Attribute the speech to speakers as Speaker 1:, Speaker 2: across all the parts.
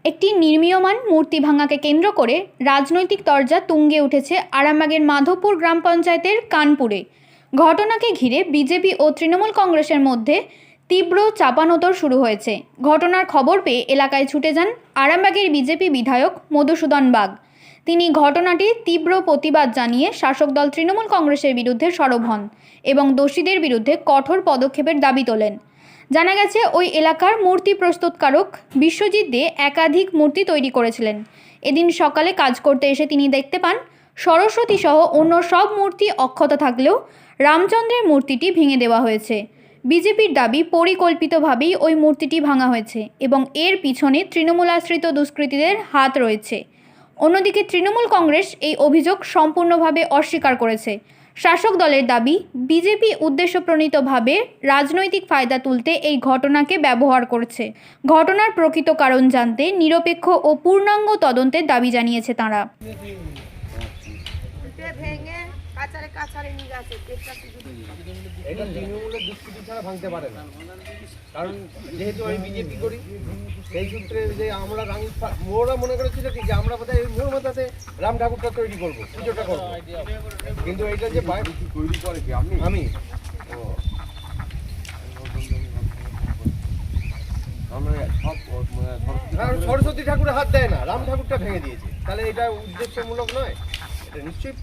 Speaker 1: একটি নির্মীয়মান মূর্তি ভাঙাকে কেন্দ্র করে রাজনৈতিক তরজা তুঙ্গে উঠেছে আরামবাগের মাধবপুর গ্রাম পঞ্চায়েতের কানপুরে। ঘটনাকে ঘিরে বিজেপি ও তৃণমূল কংগ্রেসের মধ্যে তীব্র চাপানোতর শুরু হয়েছে। ঘটনার খবর পেয়ে এলাকায় ছুটে যান আরামবাগের বিজেপি বিধায়ক মধুসূদন বাগ। তিনি ঘটনাটির তীব্র প্রতিবাদ জানিয়ে শাসক দল তৃণমূল কংগ্রেসের বিরুদ্ধে সরব হন এবং দোষীদের বিরুদ্ধে কঠোর পদক্ষেপের দাবি তোলেন। জানা গেছে ওই এলাকার মূর্তি প্রস্তুতকারক বিশ্বজিৎ দে একাধিক মূর্তি তৈরি করেছিলেন। এদিন সকালে কাজ করতে এসে তিনি দেখতে পান সরস্বতী সহ অন্য সব মূর্তি অক্ষত থাকলেও রামচন্দ্রের মূর্তিটি ভেঙে দেওয়া হয়েছে। বিজেপির দাবি পরিকল্পিতভাবেই ওই মূর্তিটি ভাঙা হয়েছে এবং এর পিছনে তৃণমূল আশ্রিত দুষ্কৃতীদের হাত রয়েছে। অন্যদিকে তৃণমূল কংগ্রেস এই অভিযোগ সম্পূর্ণভাবে অস্বীকার করেছে। শাসক দলের দাবি বিজেপি উদ্দেশ্যপ্রণীতভাবে রাজনৈতিক ফায়দা তুলতে এই ঘটনাকে ব্যবহার করছে। ঘটনার প্রকৃত কারণ জানতে নিরপেক্ষ ও পূর্ণাঙ্গ তদন্তের দাবি জানিয়েছে তারা।
Speaker 2: এটা তৃণমূলের দুষ্কৃতি ছাড়া ভাঙতে পারে না, কারণ যেহেতু আমি বিজেপি করি সেই সূত্রে যে আমরা ওরা মনে করেছিল কি যে আমরা বোধহয় এই মূর্তিতে রাম ঠাকুরটা তৈরি করবো, পুজোটা করবো, কিন্তু এইটা যে তৈরি করে কি আমি সরস্বতী ঠাকুরের হাত দেয় না, রাম ঠাকুরটা ভেঙে দিয়েছে, তাহলে এটা উদ্দেশ্যমূলক নয়, এটা নিশ্চয়ই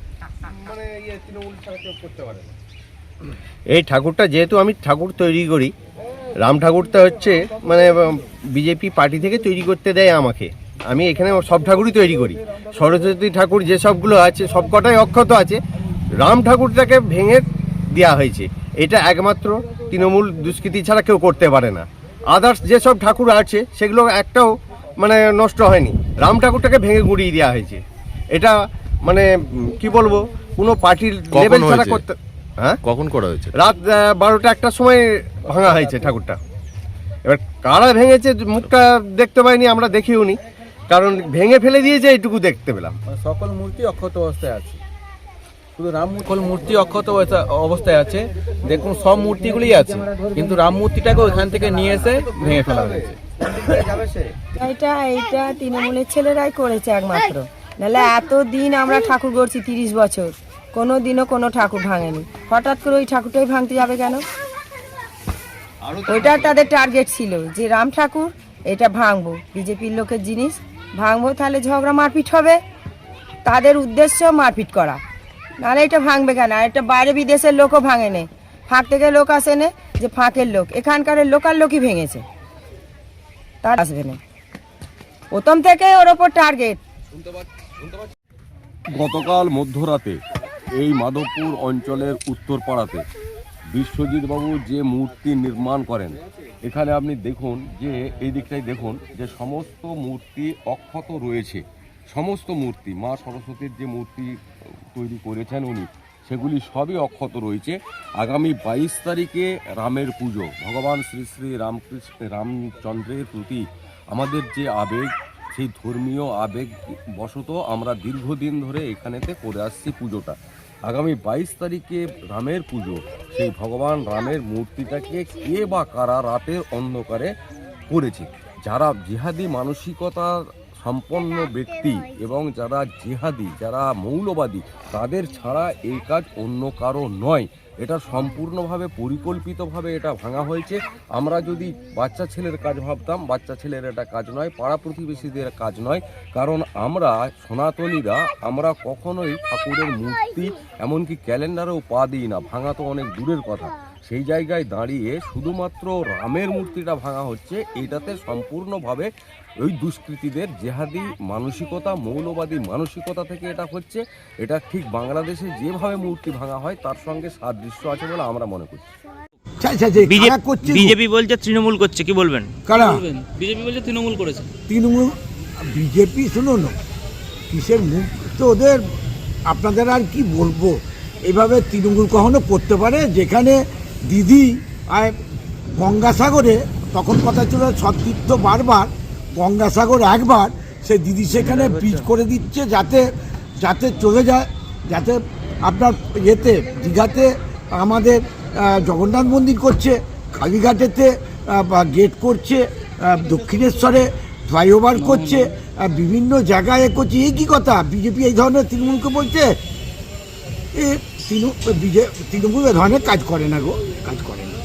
Speaker 2: মানে তৃণমূল ছাড়া কেউ করতে পারে না। এই ঠাকুরটা যেহেতু আমি ঠাকুর তৈরি করি, রাম ঠাকুরটা হচ্ছে মানে বিজেপি পার্টি থেকে তৈরি করতে দেয় আমাকে। আমি এখানে সব ঠাকুরই তৈরি করি। সরস্বতী ঠাকুর যে সবগুলো আছে সবকটাই অক্ষত আছে, রাম ঠাকুরটাকে ভেঙে দেওয়া হয়েছে। এটা একমাত্র তৃণমূল দুষ্কৃতি ছাড়া কেউ করতে পারে না। আদার্স যেসব ঠাকুর আছে সেগুলো একটাও মানে নষ্ট হয়নি, রাম ঠাকুরটাকে ভেঙে গুঁড়িয়ে দেওয়া হয়েছে। এটা মানে কি বলবো, কোনো পার্টির লেভেল ছাড়া করতে। হ্যাঁ, কখন করা হয়েছে? রাত 12টা 1টার সময় ভাঙা হয়েছে ঠাকুরটা। এবার কারা ভেঙেছে মুখটা দেখতে পাইনি, আমরা দেখিও নি, কারণ ভেঙে ফেলে দিয়েছে এইটুকু দেখতে পেলাম।
Speaker 3: সকল মূর্তি অক্ষত অবস্থায় আছে, শুধু রাম মূর্তি অক্ষত অবস্থায় আছে। দেখুন সব মূর্তিগুলোই আছে, কিন্তু রাম মূর্তিটাকে ওখান থেকে নিয়ে এসে ভেঙে ফেলা হয়েছে।
Speaker 4: এইটা তৃণমূলের ছেলেরাই করেছে একমাত্র, নাহলে এতদিন আমরা ঠাকুর গড়ছি 30 বছর, কোনো দিনও কোনো ঠাকুর ভাঙেনি। হঠাৎ করে ওই ঠাকুরটাই ভাঙতে যাবে কেন? ওইটা তাদের টার্গেট ছিল যে রাম ঠাকুর এটা ভাঙবো, বিজেপির লোকের জিনিস ভাঙবো, তাহলে ঝগড়া মারপিট হবে। তাদের উদ্দেশ্য মারপিট করা, নাহলে এটা ভাঙবে কেন? আর এটা বাইরে বিদেশের লোকও ভাঙেনি, ফাঁক থেকে লোক আসে না, যে ফাঁকের লোক, এখানকার লোকাল লোকই ভেঙেছে, তার আসবে না। প্রথম থেকে ওর ওপর টার্গেট।
Speaker 5: গতকাল মধ্যরাতে এই মাধবপুর অঞ্চলের উত্তরপাড়াতে বিশ্বজিৎবাবু যে মূর্তি নির্মাণ করেন, এখানে আপনি দেখুন যে এই দিকটাই দেখুন যে সমস্ত মূর্তি অক্ষত রয়েছে। সমস্ত মূর্তি মা সরস্বতীর যে মূর্তি তৈরি করেছেন উনি, সেগুলি সবই অক্ষত রয়েছে। আগামী 22 তারিখে রামের পুজো, ভগবান শ্রী শ্রী রামচন্দ্রের প্রতি আমাদের যে আবেগ, সেই ধর্মীয় আবেগ বশত আমরা দীর্ঘদিন ধরে এখানেতে করে আসছি পুজোটা। আগামী 22 তারিখে রামের পুজো, সেই ভগবান রামের মূর্তিটাকে কে বা কারা রাতের অন্ধকারে করেছে। যারা জিহাদি মানসিকতা সম্পন্ন ব্যক্তি এবং যারা জিহাদি, যারা মৌলবাদী, তাদের ছাড়া এই কাজ অন্য কারো নয়। এটা সম্পূর্ণভাবে পরিকল্পিতভাবে এটা ভাঙা হয়েছে। আমরা যদি বাচ্চা ছেলের কাজ ভাবতাম, বাচ্চা ছেলের এটা কাজ নয়, পাড়া প্রতিবেশীদের কাজ নয়, কারণ আমরা সনাতনীরা আমরা কখনোই ঠাকুরের মূর্তি এমনকি ক্যালেন্ডারেও পা দিই না, ভাঙা তো অনেক দূরের কথা। সেই জায়গায় দাঁড়িয়ে শুধুমাত্র রামের মূর্তিটা ভাঙা হচ্ছে, এটাতে সম্পূর্ণভাবে ওই দুষ্কৃতীদের জেহাদি মানসিকতা, মৌলবাদী মানসিকতা থেকে এটা হচ্ছে। এটা ঠিক বাংলাদেশে যেভাবে মূর্তি ভাঙা হয় তার সঙ্গে সাদৃশ্য আছে বলে আমরা মনে করছি।
Speaker 6: বিজেপি বলছে তৃণমূল করছে, কি বলবেন?
Speaker 7: কারা?
Speaker 6: বিজেপি বলছে তৃণমূল করেছে।
Speaker 7: তৃণমূল বিজেপি শুনুন কিসের মুখ তো ওদের, আপনাদের আর কি বলবো। এইভাবে তৃণমূল কখনো করতে পারে? যেখানে দিদি গঙ্গাসাগরে, তখন কথা ছিল সতীর্থ বারবার, গঙ্গাসাগর একবার, সে দিদি সেখানে ব্রিজ করে দিচ্ছে যাতে যাতে চলে যায়, যাতে আপনার ইয়েতে দীঘাতে আমাদের জগন্নাথ মন্দির করছে, কালীঘাটেতে গেট করছে, দক্ষিণেশ্বরে ফ্লাইওভার করছে, বিভিন্ন জায়গায় করছে। এই কী কথা? বিজেপি এই ধরনের তৃণমূলকে বলছে? এ তৃণমূল এ ধরনের কাজ করে না গো, কাজ করে না।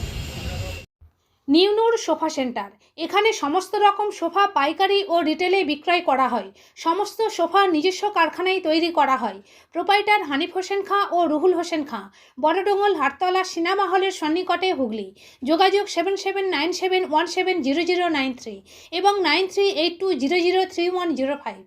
Speaker 8: নিউনুর সোফা সেন্টার, এখানে সমস্ত রকম সোফা পাইকারি ও রিটেলে বিক্রয় করা হয়। সমস্ত সোফা নিজস্ব কারখানায় তৈরি করা হয়। প্রোপাইটার হানিফ হোসেন খাঁ ও রুহুল হোসেন খাঁ, বড়ডোঙ্গল হাটতলা সিনেমা হলের সন্নিকটে, হুগলি। যোগাযোগ 7797170093 এবং 9382003105।